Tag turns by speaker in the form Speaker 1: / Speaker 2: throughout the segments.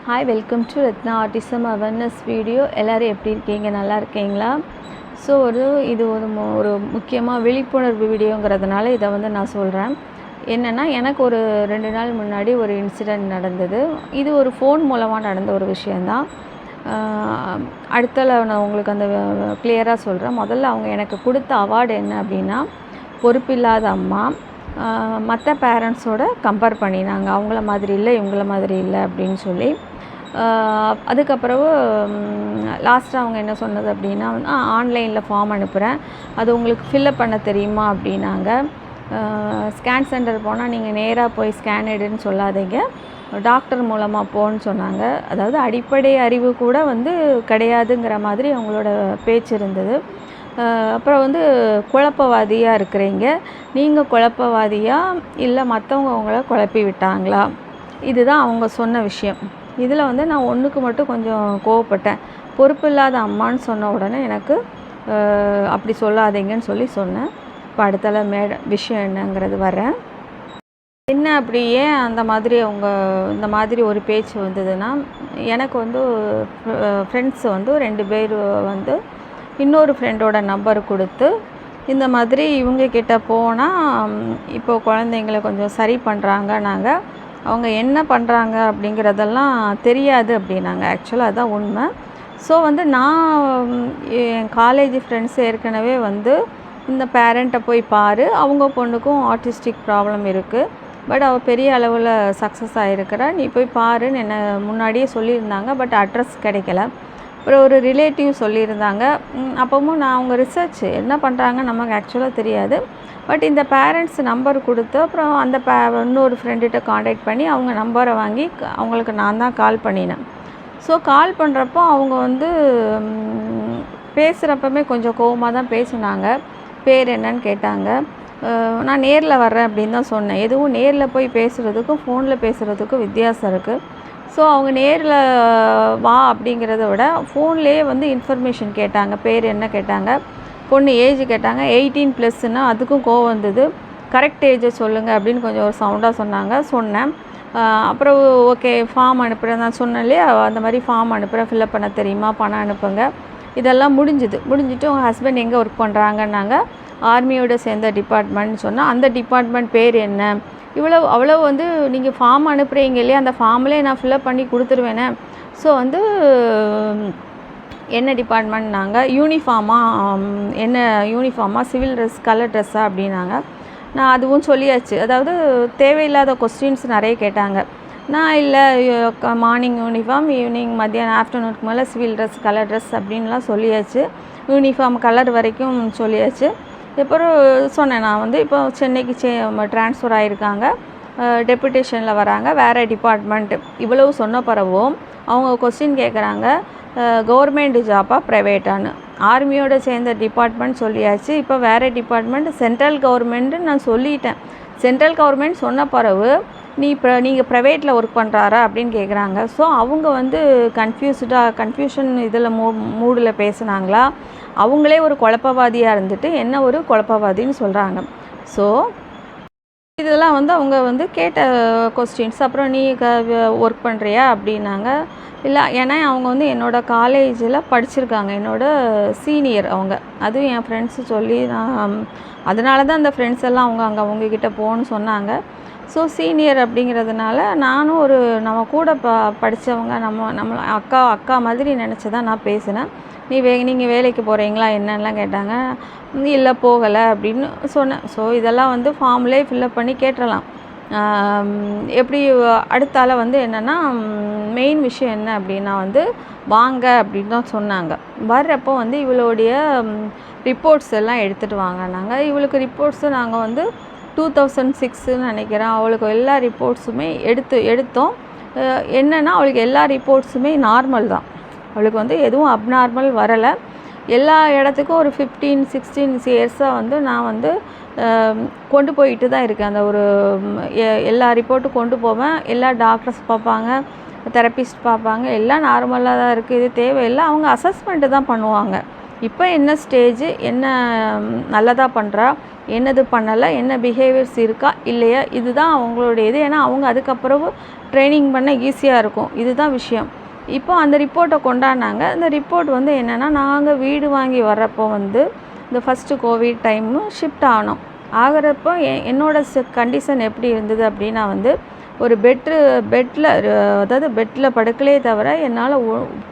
Speaker 1: Hi, welcome to Ratna autism awareness video. எல்லோரும் எப்படி இருக்கீங்க? நல்லா இருக்கீங்களா? ஸோ இது ஒரு முக்கியமாக விழிப்புணர்வு வீடியோங்கிறதுனால இதை நான் சொல்கிறேன். என்னென்னா, எனக்கு ஒரு 2 நாள் முன்னாடி ஒரு இன்சிடெண்ட் நடந்தது. இது ஒரு ஃபோன் மூலமாக நடந்த ஒரு விஷயந்தான். அடுத்தல நான் உங்களுக்கு அந்த கிளியராக சொல்கிறேன். முதல்ல அவங்க எனக்கு கொடுத்த அவார்டு என்ன அப்படின்னா, பொறுப்பில்லாத அம்மா. மற்ற பேரண்ட்ஸோட கம்பேர் பண்ணினாங்க. அவங்கள மாதிரி இல்லை, இவங்கள மாதிரி இல்லை அப்படின்னு சொல்லி. அதுக்கப்புறம் லாஸ்ட்டாக அவங்க என்ன சொன்னது அப்படின்னா, ஆன்லைனில் ஃபார்ம் அனுப்புகிறேன், அது உங்களுக்கு ஃபில்லப் பண்ண தெரியுமா அப்படின்னாங்க. ஸ்கேன் சென்டர் போனால் நீங்கள் நேராக போய் ஸ்கேன் எடுன்னு சொல்லாதீங்க, டாக்டர் மூலமாக போன்னு சொன்னாங்க. அதாவது அடிப்படை அறிவு கூட கிடையாதுங்கிற மாதிரி அவங்களோட பேச்சு இருந்தது. அப்புறம் குழப்பவாதியாக இருக்கிறீங்க, நீங்கள் குழப்பவாதியா இல்லை மற்றவங்க அவங்கள குழப்பி விட்டாங்களா? இதுதான் அவங்க சொன்ன விஷயம். இதில் நான் ஒன்றுக்கு மட்டும் கொஞ்சம் கோவப்பட்டேன். பொறுப்பு இல்லாத அம்மான்னு சொன்ன உடனே எனக்கு அப்படி சொல்லாதீங்கன்னு சொன்னேன். இப்போ அடுத்தால விஷயம் என்னங்கிறது வரேன். என்ன அப்படி ஏன் அந்த மாதிரி அவங்க இந்த மாதிரி ஒரு பேச்சு வந்ததுன்னா, எனக்கு ஃப்ரெண்ட்ஸ் 2 பேர் இன்னொரு ஃப்ரெண்டோட நம்பர் கொடுத்து, இந்த மாதிரி இவங்கக்கிட்ட போனால் இப்போது குழந்தைங்கள கொஞ்சம் சரி பண்ணுறாங்க, நாங்கள் அவங்க என்ன பண்ணுறாங்க அப்படிங்கிறதெல்லாம் தெரியாது அப்படின்னாங்க. ஆக்சுவலாக அதுதான் உண்மை. ஸோ நான் என் காலேஜ் ஃப்ரெண்ட்ஸ் ஏற்கனவே இந்த பேரண்ட்டை போய் பாரு, அவங்க பொண்ணுக்கும் ஆர்டிஸ்டிக் ப்ராப்ளம் இருக்குது, பட் அவள் பெரிய அளவில் சக்ஸஸ் ஆகிருக்கிறா, நீ போய் பாருன்னு என்னை முன்னாடியே சொல்லியிருந்தாங்க. பட் அட்ரஸ் கிடைக்கல. அப்புறம் ஒரு ரிலேட்டிவ் சொல்லியிருந்தாங்க. அப்பவும் நான் அவங்க ரிசர்ச் என்ன பண்ணுறாங்க நமக்கு ஆக்சுவலாக தெரியாது. பட் இந்த பேரண்ட்ஸ் நம்பர் கொடுத்து அப்புறம் அந்த இன்னொரு ஃப்ரெண்டுகிட்ட காண்டாக்ட் பண்ணி அவங்க நம்பரை வாங்கி அவங்களுக்கு நான் தான் கால் பண்ணினேன். ஸோ கால் பண்ணுறப்போ அவங்க பேசுகிறப்பமே கொஞ்சம் கோவமாக தான் பேசினாங்க. பேர் என்னன்னு கேட்டாங்க. நான் நேரில் வர்றேன் அப்படின்னு தான் சொன்னேன். எதுவும் நேரில் போய் பேசுகிறதுக்கும் ஃபோனில் பேசுகிறதுக்கும் வித்தியாசம் இருக்குது. ஸோ அவங்க நேரில் வா அப்படிங்கிறத விட ஃபோன்லேயே இன்ஃபர்மேஷன் கேட்டாங்க. பேர் என்ன கேட்டாங்க, பொண்ணு ஏஜ் கேட்டாங்க. 18+ன்னா அதுக்கும் கோவம் வந்தது. கரெக்ட் ஏஜை சொல்லுங்கள் அப்படின்னு கொஞ்சம் ஒரு சவுண்டாக சொன்னேன். அப்புறம் ஓகே ஃபார்ம் அனுப்புகிறேன், நான் சொன்னேன் இல்லையா, அந்த மாதிரி ஃபார்ம் அனுப்புகிறேன், ஃபில்லப் பண்ண தெரியுமா, பணம் அனுப்புங்க. இதெல்லாம் முடிஞ்சிட்டு உங்கள் ஹஸ்பண்ட் எங்கே ஒர்க் பண்ணுறாங்கன்னாங்க. ஆர்மியோட சேர்ந்த டிபார்ட்மெண்ட்னு சொன்னால், அந்த டிபார்ட்மெண்ட் பேர் என்ன, அவ்வளோ நீங்கள் ஃபார்ம் அனுப்புகிறீங்க இல்லையா, அந்த ஃபார்ம்லேயே நான் ஃபில்லப் பண்ணி கொடுத்துருவேனே. ஸோ என்ன டிபார்ட்மெண்ட்னாங்க. என்ன யூனிஃபார்மாக, சிவில் ட்ரெஸ், கலர் ட்ரெஸ்ஸா அப்படின்னாங்க. நான் அதுவும் சொல்லியாச்சு. அதாவது தேவையில்லாத கொஸ்டின்ஸ் நிறைய கேட்டாங்க. நான் இல்லை, மார்னிங் யூனிஃபார்ம், ஈவினிங் மத்தியானம் ஆஃப்டர்நூனுக்கு மேலே சிவில் ட்ரெஸ், கலர் ட்ரெஸ் அப்படின்லாம் சொல்லியாச்சு. யூனிஃபார்ம் கலர் வரைக்கும் சொல்லியாச்சு. அப்புறம் சொன்னேன், நான் இப்போ சென்னைக்கு ட்ரான்ஸ்ஃபர் ஆகியிருக்காங்க, டெப்புடேஷனில் வராங்க, வேறு டிபார்ட்மெண்ட்டு. இவ்வளவு சொன்ன பிறகும் அவங்க கொஸ்டின் கேட்குறாங்க, கவர்மெண்ட் ஜாப்பா ப்ரைவேட்டான்னு. ஆர்மியோட சேர்ந்த டிபார்ட்மெண்ட் சொல்லியாச்சு. இப்போ வேறு டிபார்ட்மெண்ட் சென்ட்ரல் கவர்மெண்ட்டு நான் சொல்லிட்டேன். சென்ட்ரல் கவர்மெண்ட் சொன்ன பிறகு நீங்கள் ப்ரைவேட்டில் ஒர்க் பண்ணுறாரா அப்படின்னு கேட்குறாங்க. ஸோ அவங்க கன்ஃபியூஷன் இதில் மூடில் பேசுனாங்களா, அவங்களே ஒரு குழப்பவாதியாக இருந்துட்டு என்ன ஒரு குழப்பவாதின்னு சொல்கிறாங்க. ஸோ இதெல்லாம் அவங்க கேட்ட கொஸ்டின்ஸ். அப்புறம் நீ ஒர்க் பண்ணுறியா அப்படின்னாங்க. இல்லை, ஏன்னா அவங்க என்னோடய காலேஜில் படிச்சிருக்காங்க, என்னோடய சீனியர் அவங்க. அதுவும் என் ஃப்ரெண்ட்ஸு சொல்லி நான் அதனால தான் அந்த ஃப்ரெண்ட்ஸ் எல்லாம் அவங்கக்கிட்ட போகணுன்னு சொன்னாங்க. ஸோ சீனியர் அப்படிங்கிறதுனால நானும் நம்ம கூட படித்தவங்க, நம்மளை அக்கா மாதிரி நினச்சி தான் நான் பேசினேன். நீங்கள் வேலைக்கு போகிறீங்களா என்னென்னலாம் கேட்டாங்க. இல்லை போகலை அப்படின்னு சொன்னேன். ஸோ இதெல்லாம் ஃபார்ம்லேயே ஃபில்லப் பண்ணி கேட்டுடலாம். எப்படி அடுத்தால என்னென்னா, மெயின் விஷயம் என்ன அப்படின்னா வாங்க அப்படின்னு தான் சொன்னாங்க. வர்றப்போ இவளுடைய ரிப்போர்ட்ஸ் எல்லாம் எடுத்துகிட்டு வாங்கினாங்க. இவளுக்கு ரிப்போர்ட்ஸு நாங்கள் 2006ன்னு நினைக்கிறேன். அவளுக்கு எல்லா ரிப்போர்ட்ஸுமே எடுத்தோம். என்னென்னா அவளுக்கு எல்லா ரிப்போர்ட்ஸுமே நார்மல் தான். அவளுக்கு எதுவும் அப்நார்மல் வரலை. எல்லா இடத்துக்கும் ஒரு 15-16 இயர்ஸாக நான் கொண்டு போயிட்டு தான் இருக்கேன். அந்த எல்லா ரிப்போர்ட்டும் கொண்டு போவேன். எல்லா டாக்டர்ஸ் பார்ப்பாங்க, தெரப்பிஸ்ட் பார்ப்பாங்க, எல்லாம் நார்மலாக தான் இருக்குது, இது தேவையில்லை. அவங்க அசஸ்மெண்ட்டு தான் பண்ணுவாங்க. இப்போ என்ன ஸ்டேஜ், என்ன நல்லதாக பண்ணுறா, என்னது பண்ணலை, என்ன பிஹேவியர்ஸ் இருக்கா இல்லையா, இதுதான் அவங்களுடைய இது. ஏன்னா அவங்க அதுக்கப்புறம் ட்ரைனிங் பண்ண ஈஸியாக இருக்கும். இதுதான் விஷயம். இப்போ அந்த ரிப்போர்ட்டை கொண்டாடினாங்க. அந்த ரிப்போர்ட் வந்து என்னென்னா, நாங்கள் வீடு வாங்கி வர்றப்போ வந்து இந்த ஃபஸ்ட்டு கோவிட் டைமு ஷிஃப்ட் ஆனோம். ஆகிறப்போ என்னோடய கண்டிஷன் எப்படி இருந்தது அப்படின்னா வந்து ஒரு பெட்டில் அதாவது பெட்டில் படுக்கலே தவிர என்னால்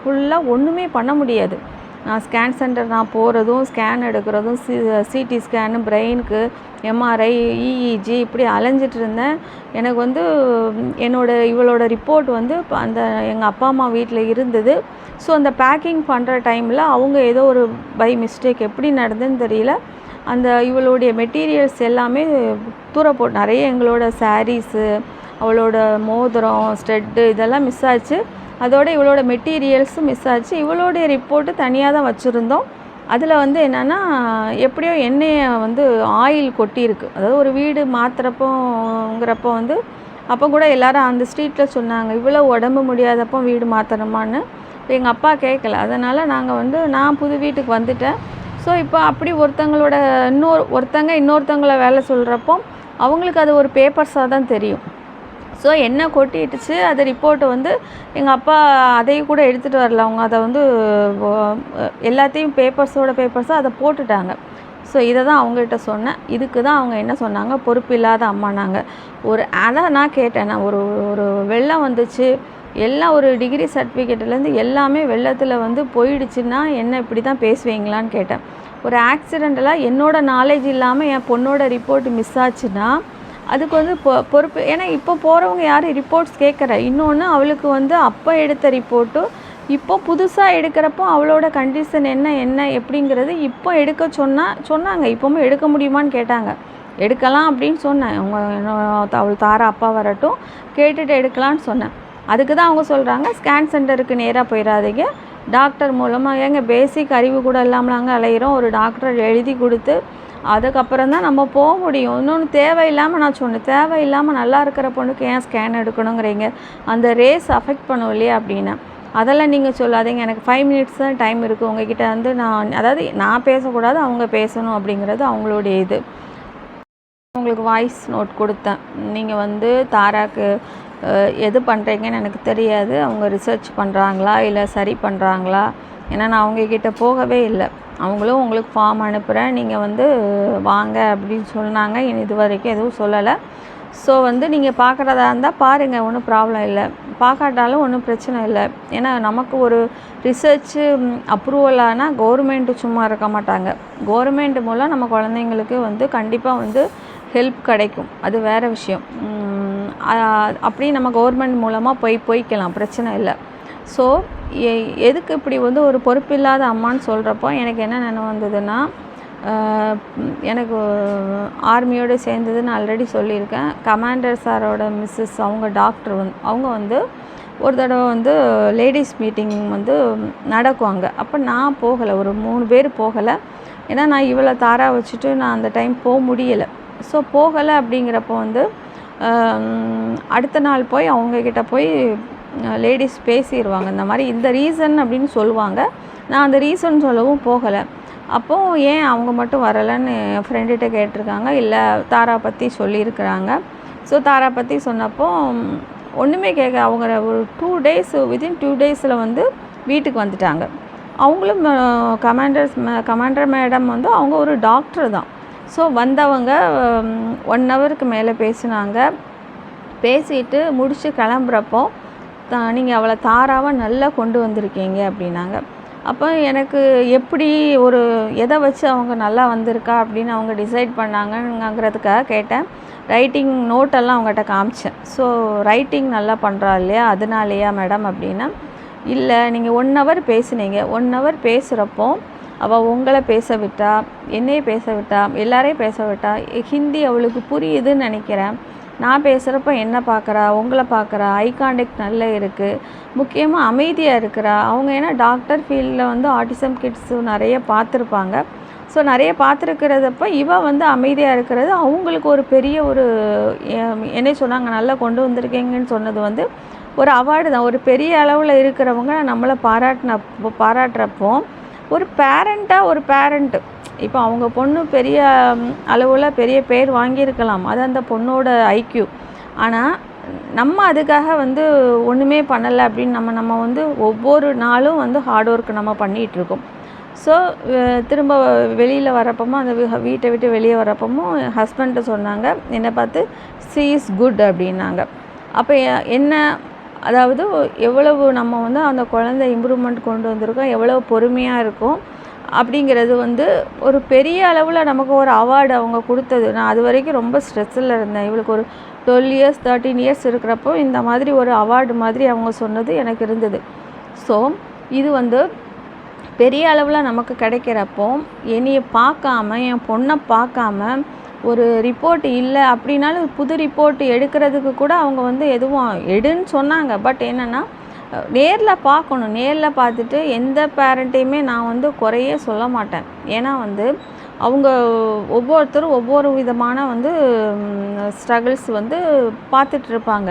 Speaker 1: ஃபுல்லாக ஒன்றுமே பண்ண முடியாது. நான் ஸ்கேன் சென்டர் நான் போகிறதும் ஸ்கேன் எடுக்கிறதும் சிடி ஸ்கேனு, பிரெயினுக்கு எம்ஆர்ஐ, இஇஜி இப்படி அலைஞ்சிட்டு இருந்தேன். எனக்கு வந்து இவளோட ரிப்போர்ட் வந்து அந்த எங்கள் அப்பா அம்மா வீட்டில் இருந்தது. ஸோ அந்த பேக்கிங் பண்ணுற டைமில் அவங்க ஏதோ ஒரு பை மிஸ்டேக் எப்படி நடந்ததுன்னு தெரியல, அந்த இவளுடைய மெட்டீரியல்ஸ் எல்லாமே நிறைய எங்களோட சாரீஸு, அவளோட மோதிரம், ஸ்டெட்டு இதெல்லாம் மிஸ் ஆச்சு. அதோட இவளோட மெட்டீரியல்ஸும் மிஸ் ஆச்சு. இவளோடைய ரிப்போர்ட்டு தனியாக தான் வச்சுருந்தோம். அதில் வந்து என்னென்னா, எப்படியோ எண்ணெயை வந்து ஆயில் கொட்டியிருக்கு. அதாவது ஒரு வீடு மாற்றுறப்போங்கிறப்போ வந்து அப்போ கூட எல்லோரும் அந்த ஸ்ட்ரீட்டில் சொன்னாங்க, இவ்வளோ உடம்பு முடியாதப்போ வீடு மாற்றணுமான்னு. இப்போ எங்கள் அப்பா கேட்கல. அதனால் நான் புது வீட்டுக்கு வந்துட்டேன். ஸோ இப்போ அப்படி ஒருத்தங்க இன்னொருத்தங்கள வேலை சொல்கிறப்போ அவங்களுக்கு அது ஒரு பேப்பர்ஸாக தான் தெரியும். ஸோ என்ன கொட்டிடுச்சு, அது ரிப்போர்ட்டை வந்து எங்கள் அப்பா அதையும் கூட எடுத்துகிட்டு வரல. அவங்க அதை வந்து எல்லாத்தையும் பேப்பர்ஸாக அதை போட்டுட்டாங்க. ஸோ இதை தான் அவங்ககிட்ட சொன்னேன். இதுக்கு தான் அவங்க என்ன சொன்னாங்க, பொறுப்பில்லாத அம்மானாங்க. அதான் நான் கேட்டேன், நான் ஒரு வெள்ளம் வந்துச்சு, எல்லாம் ஒரு டிகிரி சர்டிஃபிகேட்லேருந்து எல்லாமே வெள்ளத்தில் வந்து போயிடுச்சுன்னா என்ன இப்படி தான் பேசுவீங்களான்னு கேட்டேன். ஒரு ஆக்சிடெண்ட்டெல்லாம் என்னோடய நாலேஜ் இல்லாமல் என் பொண்ணோட ரிப்போர்ட் மிஸ் ஆச்சுன்னா அதுக்கு வந்து பொறுப்பு. ஏன்னா இப்போ போகிறவங்க யாரும் ரிப்போர்ட்ஸ் கேட்குற. இன்னொன்று அவளுக்கு வந்து அப்போ எடுத்த ரிப்போர்ட்டும் இப்போ புதுசாக எடுக்கிறப்போ அவளோட கண்டிஷன் என்ன எப்படிங்கிறது இப்போ எடுக்க சொன்னாங்க. இப்போவும் எடுக்க முடியுமான்னு கேட்டாங்க. எடுக்கலாம் அப்படின்னு சொன்னேன். அவள் தாரா அப்பா வரட்டும், கேட்டுட்டு எடுக்கலான்னு சொன்னேன். அதுக்கு தான் அவங்க சொல்கிறாங்க, ஸ்கேன் சென்டருக்கு நேராக போயிடாதீங்க, டாக்டர் மூலமாக. ஏங்க பேசிக் அறிவு கூட இல்லாமலாங்க அலையிறோம். ஒரு டாக்டர் எழுதி கொடுத்து அதுக்கப்புறம் தான் நம்ம போக முடியும். இன்னொன்று தேவையில்லாமல் நான் சொன்னேன், தேவையில்லாமல் நல்லா இருக்கிற பொண்ணுக்கு ஏன் ஸ்கேன் எடுக்கணுங்கிறீங்க, அந்த ரேஸ் அஃபெக்ட் பண்ணும் இல்லையா அப்படின்னு. அதெல்லாம் நீங்கள் சொல்லாதீங்க, எனக்கு 5 மினிட்ஸ் தான் டைம் இருக்குது, உங்ககிட்ட வந்து நான் பேசக்கூடாது, அவங்க பேசணும் அப்படிங்கிறது அவங்களுடைய இது. உங்களுக்கு வாய்ஸ் நோட் கொடுத்தேன். நீங்கள் வந்து தாராக்கு எது பண்ணுறீங்கன்னு எனக்கு தெரியாது, அவங்க ரிசர்ச் பண்ணுறாங்களா இல்லை சரி பண்ணுறாங்களா, ஏன்னா நான் அவங்கக்கிட்ட போகவே இல்லை. அவங்களும் உங்களுக்கு ஃபார்ம் அனுப்புகிறேன், நீங்கள் வந்து வாங்க அப்படின்னு சொன்னாங்க. இது வரைக்கும் எதுவும் சொல்லலை. ஸோ வந்து நீங்கள் பார்க்குறதா இருந்தால் பாருங்கள், ஒன்றும் ப்ராப்ளம் இல்லை. பார்க்காட்டாலும் ஒன்றும் பிரச்சனை இல்லை. ஏன்னா நமக்கு ஒரு ரிசர்ச்சு அப்ரூவல் ஆனால் கவர்மெண்ட்டு சும்மா இருக்க மாட்டாங்க. கவர்மெண்ட் மூலம் நம்ம குழந்தைங்களுக்கு வந்து கண்டிப்பாக வந்து ஹெல்ப் கிடைக்கும், அது வேறு விஷயம். அப்படி நம்ம கவர்மெண்ட் மூலமாக போய்க்கலாம், பிரச்சனை இல்லை. ஸோ எதுக்கு இப்படி வந்து ஒரு பொறுப்பில்லாத அம்மான்னு சொல்கிறப்போ எனக்கு என்ன நினைவு வந்ததுன்னா, எனக்கு ஆர்மியோடு சேர்ந்ததுன்னு ஆல்ரெடி சொல்லியிருக்கேன். கமாண்டர் சாரோட மிஸ்ஸஸ் அவங்க டாக்டர் அவங்க வந்து ஒரு தடவை வந்து லேடிஸ் மீட்டிங் வந்து நடக்குவாங்க. அப்போ நான் போகலை, ஒரு 3 பேர் போகலை. ஏன்னா நான் இவ்வளோ தாரா வச்சுட்டு நான் அந்த டைம் போக முடியலை. ஸோ போகலை அப்படிங்கிறப்போ வந்து அடுத்த நாள் போய் அவங்கக்கிட்ட போய் லேடிஸ் பேசிடுவாங்க. இந்த மாதிரி இந்த ரீசன் அப்படின்னு சொல்லுவாங்க. நான் அந்த ரீசன் சொல்லவும் போகலை. அப்போது ஏன் அவங்க மட்டும் வரலைன்னு என் ஃப்ரெண்டுகிட்ட கேட்டிருக்காங்க. இல்லை, தாரா பற்றி சொல்லியிருக்கிறாங்க. ஸோ தாரா பற்றி சொன்னப்போ ஒன்றுமே அவங்க ஒரு 2 டேஸ் வித்தின் 2 டேஸில் வந்து வீட்டுக்கு வந்துட்டாங்க. அவங்களும் கமாண்டர் மேடம் வந்து அவங்க ஒரு டாக்டர் தான். ஸோ வந்தவங்க 1 ஹவருக்கு மேலே பேசினாங்க. பேசிட்டு முடித்து கிளம்புறப்போ நீங்கள் அவளை தாராவாக நல்லா கொண்டு வந்திருக்கீங்க அப்படின்னாங்க. அப்போ எனக்கு எப்படி எதை வச்சு அவங்க நல்லா வந்திருக்கா அப்படின்னு அவங்க டிசைட் பண்ணாங்கங்கிறதுக்காக கேட்டேன். ரைட்டிங் நோட்டெல்லாம் அவங்ககிட்ட காமிச்சேன். ஸோ ரைட்டிங் நல்லா பண்ணுறா இல்லையா, அதனாலையா மேடம் அப்படின்னா, இல்லை நீங்கள் 1 ஹவர் பேசுனீங்க. 1 ஹவர் பேசுகிறப்போ அவள் உங்களை பேச விட்டா, என்னையே பேச விட்டா, எல்லாரையும் பேச விட்டா. ஹிந்தி அவளுக்கு புரியுதுன்னு நினைக்கிறேன். நான் பேசுகிறப்ப என்ன பார்க்குறா, உங்களை பார்க்குறா, ஐ கான்டெக்ட் நல்லா இருக்குது. முக்கியமாக அமைதியாக இருக்கிறா. அவங்க ஏன்னா டாக்டர் ஃபீல்டில் வந்து ஆட்டிசம் கிட்ஸு நிறைய பார்த்துருப்பாங்க. ஸோ நிறைய பார்த்துருக்கிறதப்ப வந்து அமைதியாக இருக்கிறது அவங்களுக்கு ஒரு பெரிய என்ன சொன்னாங்க, நல்லா கொண்டு வந்திருக்கீங்கன்னு சொன்னது வந்து ஒரு அவார்டு தான். ஒரு பெரிய அளவில் இருக்கிறவங்க நம்மளை பாராட்டுறப்போ ஒரு பேரண்ட்டு இப்போ அவங்க பொண்ணு பெரிய அளவில் பெரிய பேர் வாங்கியிருக்கலாம், அது அந்த பொண்ணோட ஐக்யூ. ஆனால் நம்ம அதுக்காக வந்து ஒன்றுமே பண்ணலை அப்படின்னு நம்ம வந்து ஒவ்வொரு நாளும் வந்து ஹார்ட் ஒர்க் நம்ம பண்ணிகிட்ருக்கோம். ஸோ திரும்ப வெளியில் வரப்போமோ அந்த வீட்டை விட்டு வெளியே வரப்போமோ என் ஹஸ்பண்ட்டை சொன்னாங்க, என்னை பார்த்து ஷீ இஸ் குட் அப்படின்னாங்க. அப்போ என்ன, அதாவது எவ்வளவு நம்ம வந்து அந்த குழந்தை இம்ப்ரூவ்மெண்ட் கொண்டு வந்திருக்கோம், எவ்வளோ பொறுமையாக இருக்கும் அப்படிங்கிறது வந்து ஒரு பெரிய அளவில் நமக்கு ஒரு அவார்டு அவங்க கொடுத்தது. நான் அது வரைக்கும் ரொம்ப ஸ்ட்ரெஸ்ஸில் இருந்தேன். இவளுக்கு ஒரு 12 இயர்ஸ் 13 இயர்ஸ் இருக்கிறப்போ இந்த மாதிரி ஒரு அவார்டு மாதிரி அவங்க சொன்னது எனக்கு இருந்தது. ஸோ இது வந்து பெரிய அளவில் நமக்கு கிடைக்கிறப்போ என்னையை பார்க்காம, என் பொண்ணை பார்க்காம ஒரு ரிப்போர்ட் இல்லை அப்படின்னாலும் புது ரிப்போர்ட் எடுக்கிறதுக்கு கூட அவங்க வந்து எதுவும் எடுன்னு சொன்னாங்க. பட் என்னென்னா நேரில் பார்க்கணும். நேரில் பார்த்துட்டு எந்த பேரண்ட்டையுமே நான் வந்து குறையே சொல்ல மாட்டேன். ஏன்னா வந்து அவங்க ஒவ்வொருத்தரும் ஒவ்வொரு விதமான வந்து ஸ்ட்ரகிள்ஸ் வந்து பார்த்துட்ருப்பாங்க.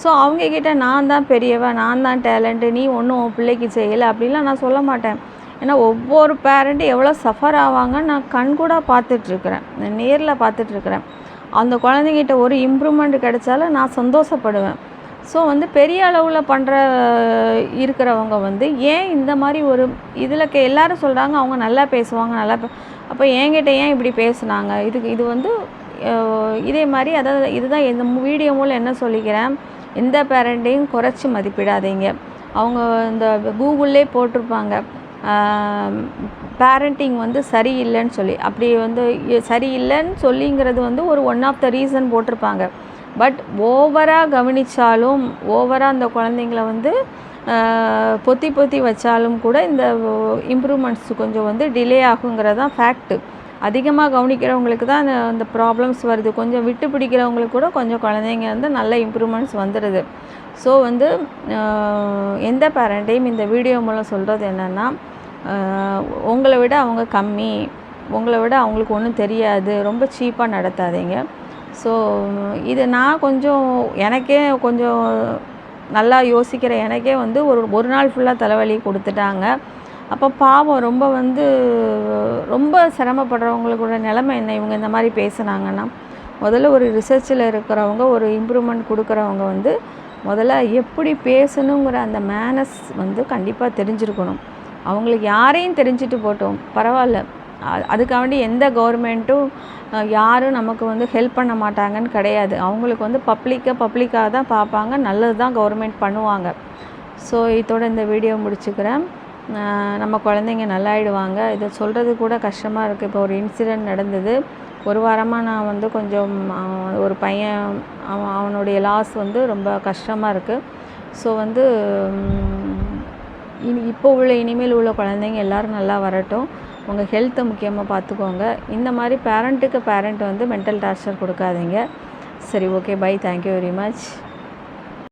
Speaker 1: ஸோ அவங்கக்கிட்ட நான் தான் பெரியவன், நான் தான் டேலண்ட்டு, நீ ஒன்றும் உன் பிள்ளைக்கு செய்யலை அப்படின்லாம் நான் சொல்ல மாட்டேன். ஏன்னா ஒவ்வொரு பேரண்ட்டும் எவ்வளோ சஃபர் ஆவாங்கன்னு நான் கண்கூட பார்த்துட்ருக்குறேன், நேரில் பார்த்துட்ருக்குறேன். அந்த குழந்தைங்கிட்ட ஒரு இம்ப்ரூவ்மெண்ட் கிடைச்சாலும் நான் சந்தோஷப்படுவேன். ஸோ வந்து பெரிய அளவில் இருக்கிறவங்க வந்து ஏன் இந்த மாதிரி ஒரு இதில் எல்லோரும் சொல்கிறாங்க அவங்க நல்லா பேசுவாங்க, அப்போ என்கிட்ட ஏன் இப்படி பேசுனாங்க? இது வந்து இதே மாதிரி, அதாவது இதுதான் இந்த வீடியோ மூலம் என்ன சொல்லிக்கிறேன், எந்த பேரண்ட்டையும் குறைச்சி மதிப்பிடாதீங்க. அவங்க இந்த கூகுள்லே போட்டிருப்பாங்க பேரண்டிங் வந்து சரியில்லைன்னு சொல்லி. அப்படி வந்து சரியில்லைன்னு சொல்லிங்கிறது வந்து ஒரு ஒன் ஆஃப் த ரீசன் போட்டிருப்பாங்க. பட் ஓவராக கவனித்தாலும், ஓவராக அந்த குழந்தைங்கள வந்து பொத்தி வச்சாலும் கூட இந்த இம்ப்ரூவ்மெண்ட்ஸ் கொஞ்சம் வந்து டிலே ஆகுங்கிறது தான் ஃபேக்ட்டு. அதிகமாக கவனிக்கிறவங்களுக்கு தான் அந்த ப்ராப்ளம்ஸ் வருது. கொஞ்சம் விட்டு பிடிக்கிறவங்களுக்கு கூட கொஞ்சம் குழந்தைங்க வந்து நல்ல இம்ப்ரூவ்மெண்ட்ஸ் வந்துடுது. ஸோ வந்து எந்த பேரண்ட்டையும் இந்த வீடியோ மூலம் சொல்கிறது என்னென்னா, உங்களை விட அவங்க கம்மி, உங்களை விட அவங்களுக்கு ஒன்றும் தெரியாது, ரொம்ப சீப்பாக நடத்தாதீங்க. ஸோ இது நான் கொஞ்சம் எனக்கே கொஞ்சம் நல்லா யோசிக்கிற எனக்கே வந்து ஒரு நாள் ஃபுல்லாக தலைவலி கொடுத்துட்டாங்க. அப்போ பாவம் ரொம்ப வந்து ரொம்ப சிரமப்படுறவங்களோட நிலைமை என்ன, இவங்க இந்த மாதிரி பேசுனாங்கன்னா. முதல்ல ஒரு ரிசர்ச்சில் இருக்கிறவங்க, ஒரு இம்ப்ரூவ்மெண்ட் கொடுக்குறவங்க வந்து முதல்ல எப்படி பேசணுங்கிற அந்த மேனஸ் வந்து கண்டிப்பாக தெரிஞ்சிருக்கணும். அவங்களுக்கு யாரையும் தெரிஞ்சுட்டு போட்டோம் பரவாயில்ல, அதுக்காண்டி எந்த கவர்மெண்ட்டும் யாரும் நமக்கு வந்து ஹெல்ப் பண்ண மாட்டாங்கன்னு கிடையாது. அவங்களுக்கு வந்து பப்ளிக்காக தான் பார்ப்பாங்க, நல்லது தான் கவர்மெண்ட் பண்ணுவாங்க. ஸோ இதோட இந்த வீடியோ முடிச்சுக்கிறேன். நம்ம குழந்தைங்க நல்லாயிடுவாங்க. இதை சொல்கிறது கூட கஷ்டமாக இருக்குது. இப்போ ஒரு இன்சிடெண்ட் நடந்தது. ஒரு வாரமாக நான் வந்து கொஞ்சம் ஒரு பையன் அவனுடைய லாஸ் வந்து ரொம்ப கஷ்டமாக இருக்குது. ஸோ வந்து இனிமேல் உள்ள குழந்தைங்க எல்லோரும் நல்லா வரட்டும். உங்கள் ஹெல்த்தை முக்கியமாக பார்த்துக்கோங்க. இந்த மாதிரி பேரண்ட் வந்து மென்டல் டார்ச்சர் கொடுக்காதீங்க. சரி, okay, bye. Thank you very much.